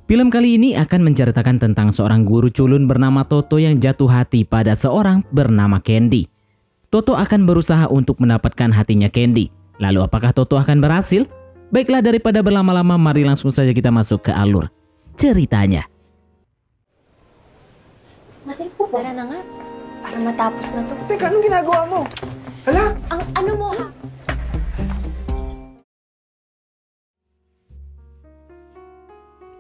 Film kali ini akan menceritakan tentang seorang guru culun bernama Toto yang jatuh hati pada seorang bernama Candy. Toto akan berusaha untuk mendapatkan hatinya Candy. Lalu apakah Toto akan berhasil? Baiklah, daripada berlama-lama, mari langsung saja kita masuk ke alur ceritanya. Mati po, wala na nga. Para matapos na to. Teka, anong ginagawa mo? Hala? Ano mo ha?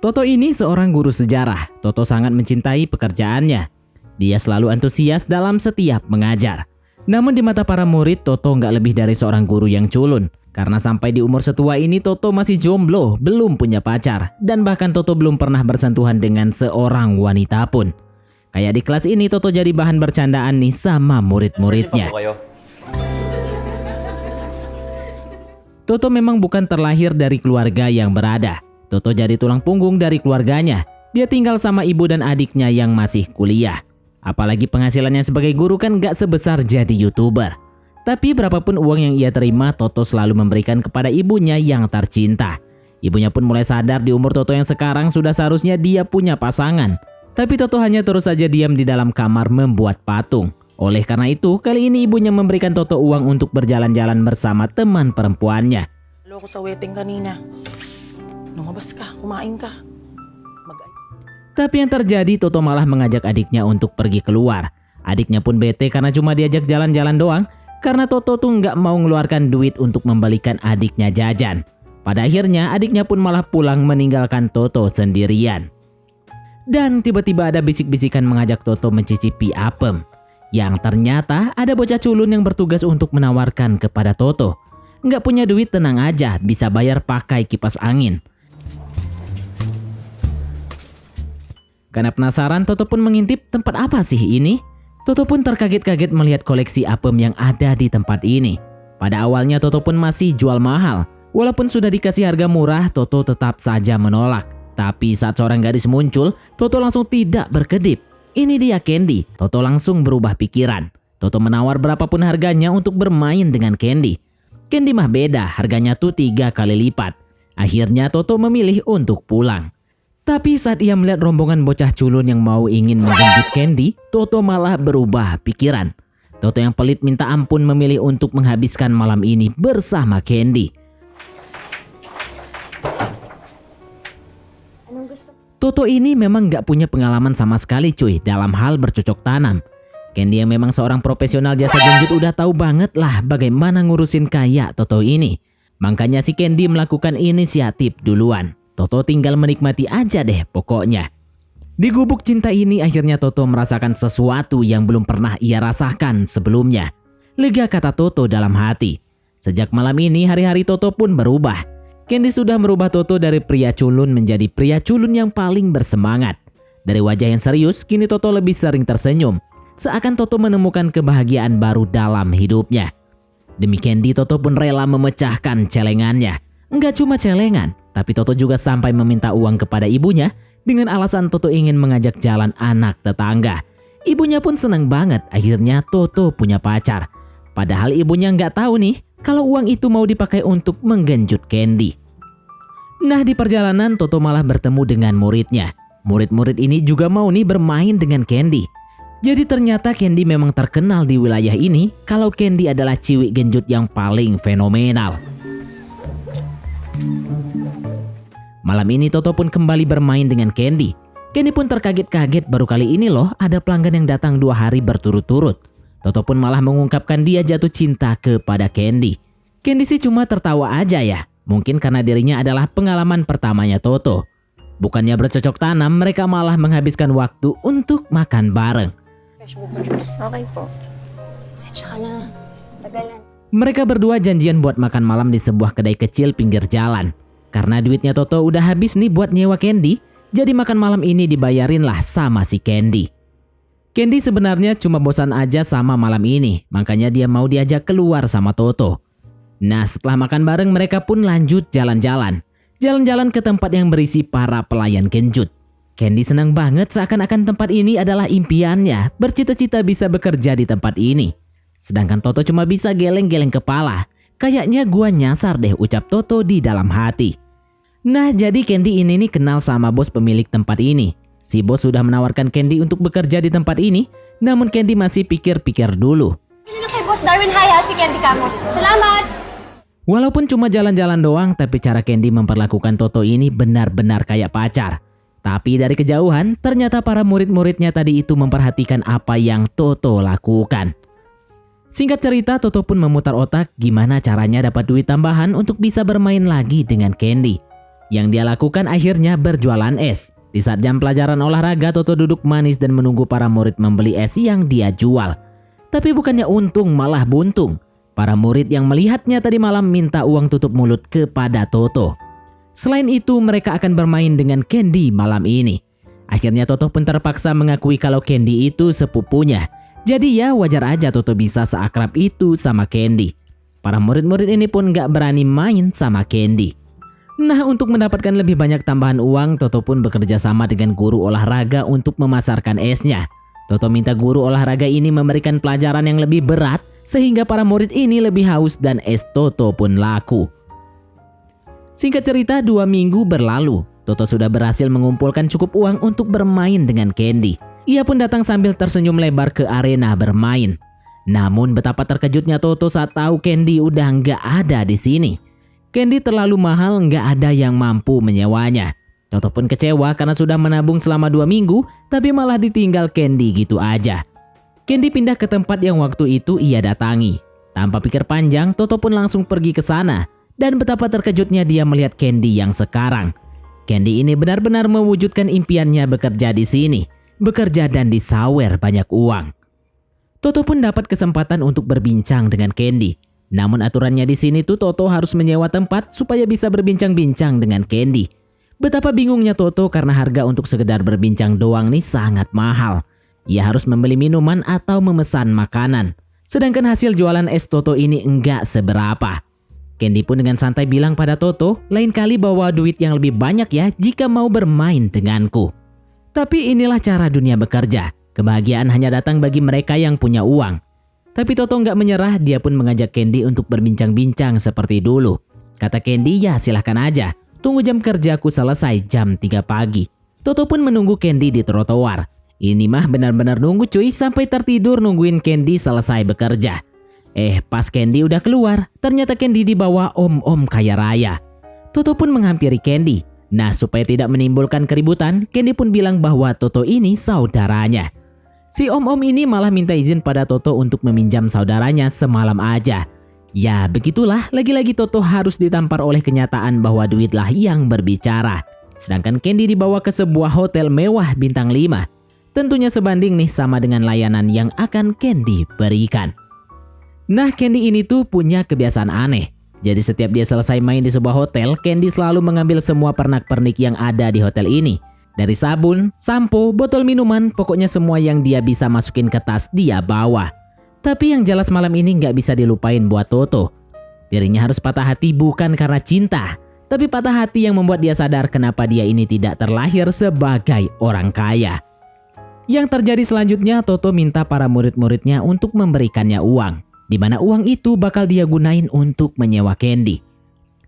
Toto ini seorang guru sejarah. Toto sangat mencintai pekerjaannya. Dia selalu antusias dalam setiap mengajar. Namun di mata para murid, Toto nggak lebih dari seorang guru yang culun. Karena sampai di umur setua ini, Toto masih jomblo, belum punya pacar. Dan bahkan Toto belum pernah bersentuhan dengan seorang wanita pun. Kayak di kelas ini, Toto jadi bahan bercandaan nih sama murid-muridnya. Toto memang bukan terlahir dari keluarga yang berada. Toto jadi tulang punggung dari keluarganya. Dia tinggal sama ibu dan adiknya yang masih kuliah. Apalagi penghasilannya sebagai guru kan gak sebesar jadi YouTuber. Tapi berapapun uang yang ia terima, Toto selalu memberikan kepada ibunya yang tercinta. Ibunya pun mulai sadar di umur Toto yang sekarang sudah seharusnya dia punya pasangan. Tapi Toto hanya terus saja diam di dalam kamar membuat patung. Oleh karena itu, kali ini ibunya memberikan Toto uang untuk berjalan-jalan bersama teman perempuannya. Halo ko sa wedding kanina. Lumabas ka, kumain ka. Tapi yang terjadi, Toto malah mengajak adiknya untuk pergi keluar. Adiknya pun bete karena cuma diajak jalan-jalan doang. Karena Toto tuh nggak mau mengeluarkan duit untuk membalikan adiknya jajan. Pada akhirnya, adiknya pun malah pulang meninggalkan Toto sendirian. Dan tiba-tiba ada bisik-bisikan mengajak Toto mencicipi apem. Yang ternyata ada bocah culun yang bertugas untuk menawarkan kepada Toto. Nggak punya duit, tenang aja, bisa bayar pakai kipas angin. Karena penasaran, Toto pun mengintip tempat apa sih ini. Toto pun terkaget-kaget melihat koleksi apem yang ada di tempat ini. Pada awalnya Toto pun masih jual mahal. Walaupun sudah dikasih harga murah, Toto tetap saja menolak. Tapi saat seorang gadis muncul, Toto langsung tidak berkedip. Ini dia Candy. Toto langsung berubah pikiran. Toto menawar berapapun harganya untuk bermain dengan Candy. Candy mah beda, harganya tuh 3 kali lipat. Akhirnya Toto memilih untuk pulang. Tapi saat ia melihat rombongan bocah culun yang mau ingin menggigit Candy, Toto malah berubah pikiran. Toto yang pelit minta ampun memilih untuk menghabiskan malam ini bersama Candy. Toto ini memang gak punya pengalaman sama sekali cuy dalam hal bercocok tanam. Candy yang memang seorang profesional jasa genjut udah tahu banget lah bagaimana ngurusin kayak Toto ini. Makanya si Candy melakukan inisiatif duluan. Toto tinggal menikmati aja deh pokoknya. Di gubuk cinta ini akhirnya Toto merasakan sesuatu yang belum pernah ia rasakan sebelumnya. Lega, kata Toto dalam hati. Sejak malam ini hari-hari Toto pun berubah. Candy sudah merubah Toto dari pria culun menjadi pria culun yang paling bersemangat. Dari wajah yang serius, kini Toto lebih sering tersenyum. Seakan Toto menemukan kebahagiaan baru dalam hidupnya. Demi Candy, Toto pun rela memecahkan celengannya. Enggak cuma celengan, tapi Toto juga sampai meminta uang kepada ibunya dengan alasan Toto ingin mengajak jalan anak tetangga. Ibunya pun senang banget, akhirnya Toto punya pacar. Padahal ibunya nggak tahu nih kalau uang itu mau dipakai untuk menggenjot Candy. Nah, di perjalanan Toto malah bertemu dengan muridnya. Murid-murid ini juga mau nih bermain dengan Candy. Jadi ternyata Candy memang terkenal di wilayah ini kalau Candy adalah ciwik genjot yang paling fenomenal. Malam ini Toto pun kembali bermain dengan Candy. Candy pun terkaget-kaget, baru kali ini loh ada pelanggan yang datang 2 hari berturut-turut. Toto pun malah mengungkapkan dia jatuh cinta kepada Candy. Candy sih cuma tertawa aja ya. Mungkin karena dirinya adalah pengalaman pertamanya Toto. Bukannya bercocok tanam, mereka malah menghabiskan waktu untuk makan bareng. Fresh buko juice. Okay po. Sensya ka na. Tagalan. Mereka berdua janjian buat makan malam di sebuah kedai kecil pinggir jalan. Karena duitnya Toto udah habis nih buat nyewa Candy, jadi makan malam ini dibayarin lah sama si Candy. Candy sebenarnya cuma bosan aja sama malam ini, makanya dia mau diajak keluar sama Toto. Nah, setelah makan bareng mereka pun lanjut jalan-jalan. Jalan-jalan ke tempat yang berisi para pelayan genjut. Candy senang banget seakan-akan tempat ini adalah impiannya, bercita-cita bisa bekerja di tempat ini. Sedangkan Toto cuma bisa geleng-geleng kepala. Kayaknya gua nyasar deh, ucap Toto di dalam hati. Nah, jadi Candy ini nih kenal sama bos pemilik tempat ini. Si bos sudah menawarkan Candy untuk bekerja di tempat ini, namun Candy masih pikir-pikir dulu. Ano na kay Boss Darwin Haya si Candy Kamo. Salamat! Walaupun cuma jalan-jalan doang, tapi cara Candy memperlakukan Toto ini benar-benar kayak pacar. Tapi dari kejauhan, ternyata para murid-muridnya tadi itu memperhatikan apa yang Toto lakukan. Singkat cerita, Toto pun memutar otak gimana caranya dapat duit tambahan untuk bisa bermain lagi dengan Candy. Yang dia lakukan akhirnya berjualan es. Di saat jam pelajaran olahraga, Toto duduk manis dan menunggu para murid membeli es yang dia jual. Tapi bukannya untung, malah buntung. Para murid yang melihatnya tadi malam minta uang tutup mulut kepada Toto. Selain itu, mereka akan bermain dengan Candy malam ini. Akhirnya Toto pun terpaksa mengakui kalau Candy itu sepupunya. Jadi ya wajar aja Toto bisa seakrab itu sama Candy. Para murid-murid ini pun gak berani main sama Candy. Nah, untuk mendapatkan lebih banyak tambahan uang, Toto pun bekerja sama dengan guru olahraga untuk memasarkan esnya. Toto minta guru olahraga ini memberikan pelajaran yang lebih berat sehingga para murid ini lebih haus dan es Toto pun laku. Singkat cerita, 2 minggu berlalu. Toto sudah berhasil mengumpulkan cukup uang untuk bermain dengan Candy. Ia pun datang sambil tersenyum lebar ke arena bermain. Namun betapa terkejutnya Toto saat tahu Candy udah nggak ada di sini. Candy terlalu mahal, nggak ada yang mampu menyewanya. Toto pun kecewa karena sudah menabung selama 2 minggu, tapi malah ditinggal Candy gitu aja. Candy pindah ke tempat yang waktu itu ia datangi. Tanpa pikir panjang, Toto pun langsung pergi ke sana. Dan betapa terkejutnya dia melihat Candy yang sekarang. Candy ini benar-benar mewujudkan impiannya bekerja di sini. Bekerja dan disawer banyak uang. Toto pun dapat kesempatan untuk berbincang dengan Candy. Namun aturannya di sini tuh Toto harus menyewa tempat supaya bisa berbincang-bincang dengan Candy. Betapa bingungnya Toto karena harga untuk sekedar berbincang doang nih sangat mahal. Ia harus membeli minuman atau memesan makanan. Sedangkan hasil jualan es Toto ini enggak seberapa. Candy pun dengan santai bilang pada Toto, lain kali bawa duit yang lebih banyak ya jika mau bermain denganku. Tapi inilah cara dunia bekerja. Kebahagiaan hanya datang bagi mereka yang punya uang. Tapi Toto nggak menyerah, dia pun mengajak Candy untuk berbincang-bincang seperti dulu. Kata Candy, ya silahkan aja. Tunggu jam kerjaku selesai jam 3 pagi. Toto pun menunggu Candy di trotoar. Ini mah benar-benar nunggu cuy sampai tertidur nungguin Candy selesai bekerja. Pas Candy udah keluar, ternyata Candy dibawa om-om kaya raya. Toto pun menghampiri Candy. Nah, supaya tidak menimbulkan keributan, Candy pun bilang bahwa Toto ini saudaranya. Si om-om ini malah minta izin pada Toto untuk meminjam saudaranya semalam aja. Ya, begitulah, lagi-lagi Toto harus ditampar oleh kenyataan bahwa duitlah yang berbicara. Sedangkan Candy dibawa ke sebuah hotel mewah bintang 5. Tentunya sebanding nih sama dengan layanan yang akan Candy berikan. Nah, Candy ini tuh punya kebiasaan aneh. Jadi setiap dia selesai main di sebuah hotel, Candy selalu mengambil semua pernak-pernik yang ada di hotel ini. Dari sabun, sampo, botol minuman, pokoknya semua yang dia bisa masukin ke tas dia bawa. Tapi yang jelas malam ini nggak bisa dilupain buat Toto. Dirinya harus patah hati bukan karena cinta, tapi patah hati yang membuat dia sadar kenapa dia ini tidak terlahir sebagai orang kaya. Yang terjadi selanjutnya, Toto minta para murid-muridnya untuk memberikannya uang. Di mana uang itu bakal dia gunain untuk menyewa Candy.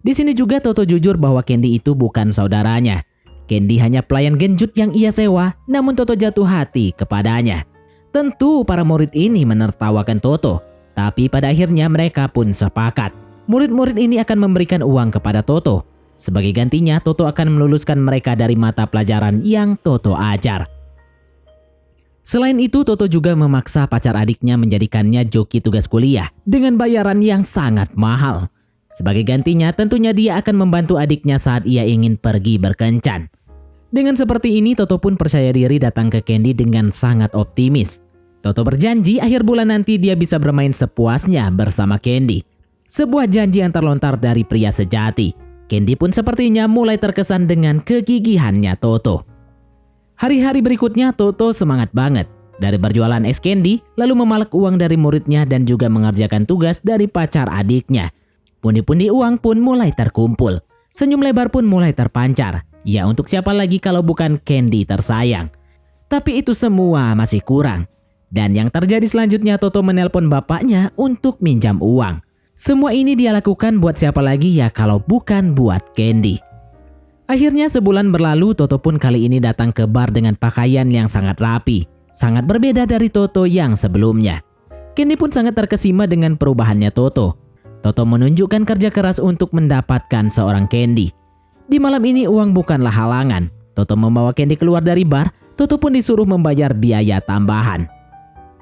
Di sini juga Toto jujur bahwa Candy itu bukan saudaranya. Candy hanya pelayan genjut yang ia sewa, namun Toto jatuh hati kepadanya. Tentu para murid ini menertawakan Toto, tapi pada akhirnya mereka pun sepakat. Murid-murid ini akan memberikan uang kepada Toto. Sebagai gantinya, Toto akan meluluskan mereka dari mata pelajaran yang Toto ajar. Selain itu, Toto juga memaksa pacar adiknya menjadikannya joki tugas kuliah dengan bayaran yang sangat mahal. Sebagai gantinya, tentunya dia akan membantu adiknya saat ia ingin pergi berkencan. Dengan seperti ini, Toto pun percaya diri datang ke Candy dengan sangat optimis. Toto berjanji akhir bulan nanti dia bisa bermain sepuasnya bersama Candy. Sebuah janji yang terlontar dari pria sejati. Candy pun sepertinya mulai terkesan dengan kegigihannya Toto. Hari-hari berikutnya Toto semangat banget. Dari berjualan es Candy, lalu memalak uang dari muridnya dan juga mengerjakan tugas dari pacar adiknya. Pundi-pundi uang pun mulai terkumpul. Senyum lebar pun mulai terpancar. Ya, untuk siapa lagi kalau bukan Candy tersayang. Tapi itu semua masih kurang. Dan yang terjadi selanjutnya, Toto menelpon bapaknya untuk minjam uang. Semua ini dia lakukan buat siapa lagi ya kalau bukan buat Candy. Akhirnya sebulan berlalu, Toto pun kali ini datang ke bar dengan pakaian yang sangat rapi. Sangat berbeda dari Toto yang sebelumnya. Candy pun sangat terkesima dengan perubahannya Toto. Toto menunjukkan kerja keras untuk mendapatkan seorang Candy. Di malam ini uang bukanlah halangan. Toto membawa Candy keluar dari bar. Toto pun disuruh membayar biaya tambahan.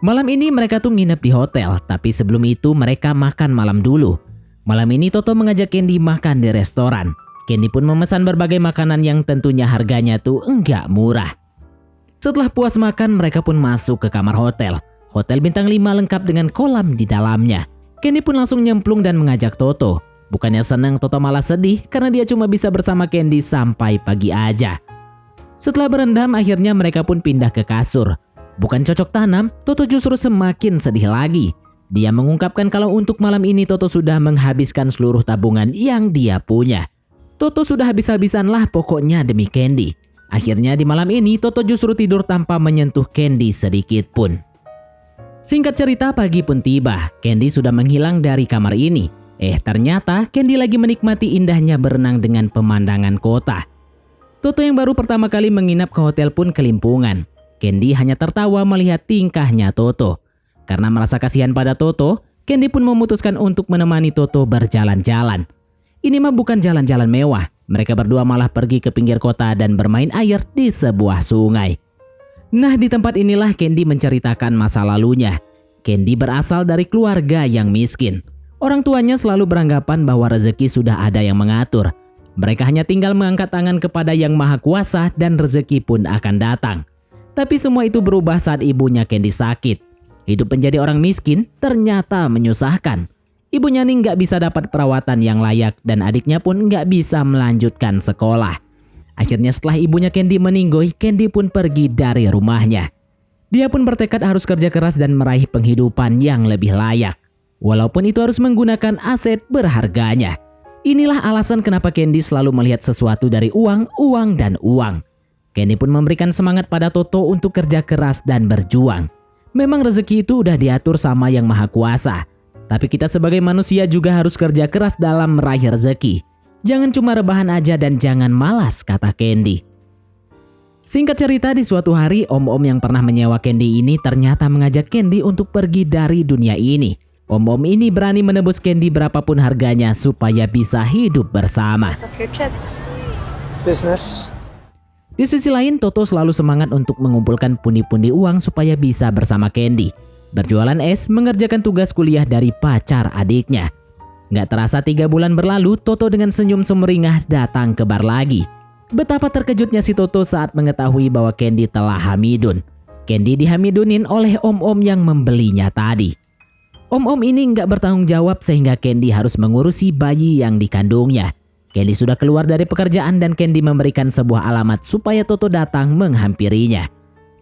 Malam ini mereka tuh nginep di hotel, tapi sebelum itu mereka makan malam dulu. Malam ini Toto mengajak Candy makan di restoran. Candy pun memesan berbagai makanan yang tentunya harganya tuh enggak murah. Setelah puas makan, mereka pun masuk ke kamar hotel. Hotel bintang 5 lengkap dengan kolam di dalamnya. Candy pun langsung nyemplung dan mengajak Toto. Bukannya senang, Toto malah sedih karena dia cuma bisa bersama Candy sampai pagi aja. Setelah berendam, akhirnya mereka pun pindah ke kasur. Bukan cocok tanam, Toto justru semakin sedih lagi. Dia mengungkapkan kalau untuk malam ini Toto sudah menghabiskan seluruh tabungan yang dia punya. Toto sudah habis-habisan lah pokoknya demi Candy. Akhirnya di malam ini Toto justru tidur tanpa menyentuh Candy sedikit pun. Singkat cerita, pagi pun tiba. Candy sudah menghilang dari kamar ini. Ternyata Candy lagi menikmati indahnya berenang dengan pemandangan kota. Toto yang baru pertama kali menginap ke hotel pun kelimpungan. Candy hanya tertawa melihat tingkahnya Toto. Karena merasa kasihan pada Toto, Candy pun memutuskan untuk menemani Toto berjalan-jalan. Ini mah bukan jalan-jalan mewah. Mereka berdua malah pergi ke pinggir kota dan bermain air di sebuah sungai. Nah, di tempat inilah Candy menceritakan masa lalunya. Candy berasal dari keluarga yang miskin. Orang tuanya selalu beranggapan bahwa rezeki sudah ada yang mengatur. Mereka hanya tinggal mengangkat tangan kepada Yang Maha Kuasa dan rezeki pun akan datang. Tapi semua itu berubah saat ibunya Candy sakit. Hidup menjadi orang miskin ternyata menyusahkan. Ibunya nih nggak bisa dapat perawatan yang layak dan adiknya pun nggak bisa melanjutkan sekolah. Akhirnya setelah ibunya Candy meninggoy, Candy pun pergi dari rumahnya. Dia pun bertekad harus kerja keras dan meraih penghidupan yang lebih layak. Walaupun itu harus menggunakan aset berharganya. Inilah alasan kenapa Candy selalu melihat sesuatu dari uang, uang, dan uang. Candy pun memberikan semangat pada Toto untuk kerja keras dan berjuang. Memang rezeki itu udah diatur sama Yang Maha Kuasa. Tapi kita sebagai manusia juga harus kerja keras dalam meraih rezeki. Jangan cuma rebahan aja dan jangan malas, kata Candy. Singkat cerita, di suatu hari om-om yang pernah menyewa Candy ini ternyata mengajak Candy untuk pergi dari dunia ini. Om-om ini berani menebus Candy berapapun harganya supaya bisa hidup bersama. Of your trip. Business. Di sisi lain, Toto selalu semangat untuk mengumpulkan pundi-pundi uang supaya bisa bersama Candy. Berjualan es, mengerjakan tugas kuliah dari pacar adiknya. Nggak terasa 3 bulan berlalu, Toto dengan senyum sumringah datang ke bar lagi. Betapa terkejutnya si Toto saat mengetahui bahwa Candy telah hamidun. Candy dihamidunin oleh om-om yang membelinya tadi. Om-om ini nggak bertanggung jawab sehingga Candy harus mengurusi bayi yang dikandungnya. Candy sudah keluar dari pekerjaan dan Candy memberikan sebuah alamat supaya Toto datang menghampirinya.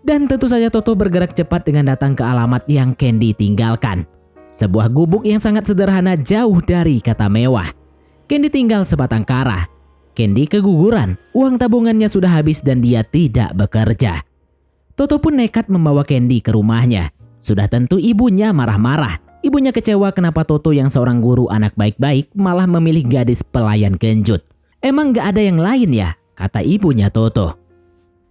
Dan tentu saja Toto bergerak cepat dengan datang ke alamat yang Candy tinggalkan. Sebuah gubuk yang sangat sederhana jauh dari kata mewah. Candy tinggal sebatang kara. Candy keguguran, uang tabungannya sudah habis dan dia tidak bekerja. Toto pun nekat membawa Candy ke rumahnya. Sudah tentu ibunya marah-marah. Ibunya kecewa kenapa Toto yang seorang guru anak baik-baik malah memilih gadis pelayan genjut. Emang gak ada yang lain ya? Kata ibunya Toto.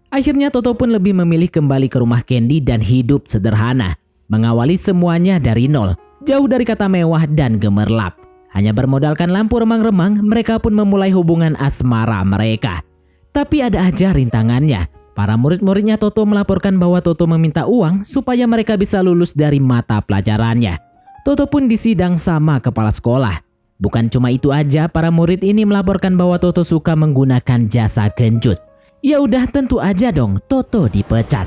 Akhirnya Toto pun lebih memilih kembali ke rumah Candy dan hidup sederhana. Mengawali semuanya dari nol, jauh dari kata mewah dan gemerlap. Hanya bermodalkan lampu remang-remang, mereka pun memulai hubungan asmara mereka. Tapi ada aja rintangannya. Para murid-muridnya Toto melaporkan bahwa Toto meminta uang supaya mereka bisa lulus dari mata pelajarannya. Toto pun disidang sama kepala sekolah. Bukan cuma itu aja, para murid ini melaporkan bahwa Toto suka menggunakan jasa genjut. Ya udah, tentu aja dong Toto dipecat.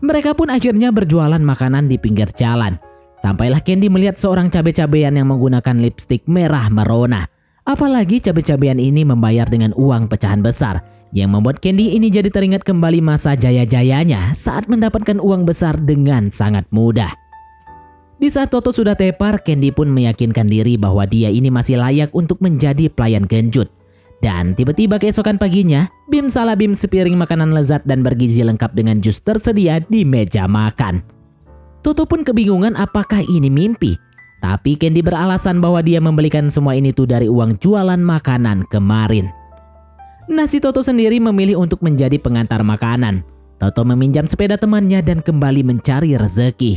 Mereka pun akhirnya berjualan makanan di pinggir jalan. Sampailah Candy melihat seorang cabe-cabean yang menggunakan lipstik merah merona. Apalagi cabe-cabean ini membayar dengan uang pecahan besar, yang membuat Candy ini jadi teringat kembali masa jaya-jayanya saat mendapatkan uang besar dengan sangat mudah. Di saat Toto sudah tepar, Candy pun meyakinkan diri bahwa dia ini masih layak untuk menjadi pelayan genjut. Dan tiba-tiba keesokan paginya, bim salah bim sepiring makanan lezat dan bergizi lengkap dengan jus tersedia di meja makan. Toto pun kebingungan apakah ini mimpi. Tapi Candy beralasan bahwa dia membelikan semua ini tuh dari uang jualan makanan kemarin. Nah, si Toto sendiri memilih untuk menjadi pengantar makanan. Toto meminjam sepeda temannya dan kembali mencari rezeki.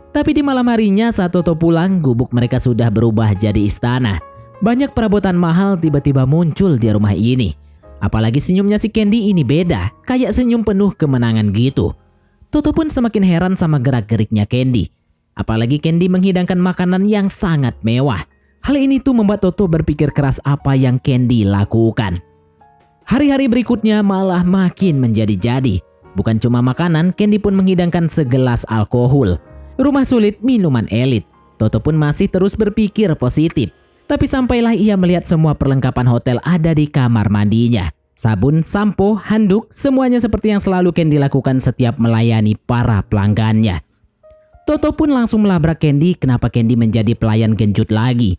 Tapi di malam harinya saat Toto pulang, gubuk mereka sudah berubah jadi istana. Banyak perabotan mahal tiba-tiba muncul di rumah ini. Apalagi senyumnya si Candy ini beda, kayak senyum penuh kemenangan gitu. Toto pun semakin heran sama gerak-geriknya Candy. Apalagi Candy menghidangkan makanan yang sangat mewah. Hal ini tuh membuat Toto berpikir keras apa yang Candy lakukan. Hari-hari berikutnya malah makin menjadi-jadi. Bukan cuma makanan, Candy pun menghidangkan segelas alkohol. Rumah sulit, minuman elit. Toto pun masih terus berpikir positif. Tapi sampailah ia melihat semua perlengkapan hotel ada di kamar mandinya. Sabun, sampo, handuk, semuanya seperti yang selalu Candy lakukan setiap melayani para pelanggannya. Toto pun langsung melabrak Candy kenapa Candy menjadi pelayan genjut lagi.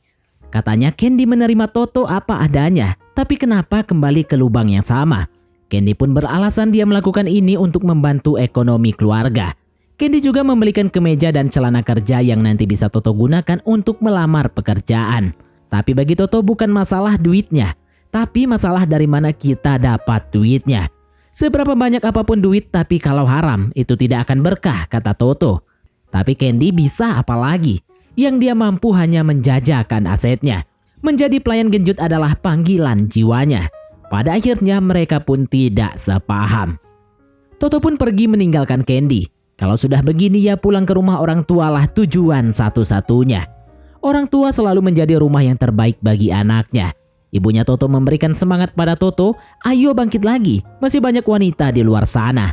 Katanya Candy menerima Toto apa adanya, tapi kenapa kembali ke lubang yang sama? Candy pun beralasan dia melakukan ini untuk membantu ekonomi keluarga. Candy juga membelikan kemeja dan celana kerja yang nanti bisa Toto gunakan untuk melamar pekerjaan. Tapi bagi Toto bukan masalah duitnya, tapi masalah dari mana kita dapat duitnya. Seberapa banyak apapun duit, tapi kalau haram itu tidak akan berkah, kata Toto. Tapi Candy bisa apalagi? Yang dia mampu hanya menjajakan asetnya. Menjadi pelayan genjut adalah panggilan jiwanya. Pada akhirnya mereka pun tidak sepaham. Toto pun pergi meninggalkan Candy. Kalau sudah begini ya pulang ke rumah orang tua lah tujuan satu-satunya. Orang tua selalu menjadi rumah yang terbaik bagi anaknya. Ibunya Toto memberikan semangat pada Toto, ayo bangkit lagi, masih banyak wanita di luar sana.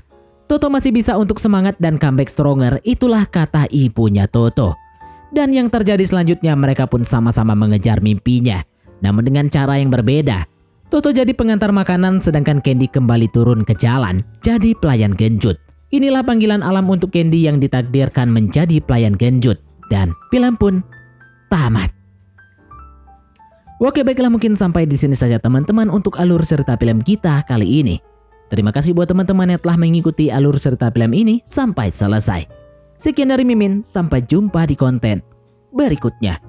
Toto masih bisa untuk semangat dan comeback stronger, itulah kata ibunya Toto. Dan yang terjadi selanjutnya mereka pun sama-sama mengejar mimpinya. Namun dengan cara yang berbeda. Toto jadi pengantar makanan sedangkan Candy kembali turun ke jalan, jadi pelayan genjut. Inilah panggilan alam untuk Candy yang ditakdirkan menjadi pelayan genjut. Dan film pun tamat. Oke, baiklah, mungkin sampai di sini saja teman-teman untuk alur cerita film kita kali ini. Terima kasih buat teman-teman yang telah mengikuti alur cerita film ini sampai selesai. Sekian dari Mimin, sampai jumpa di konten berikutnya.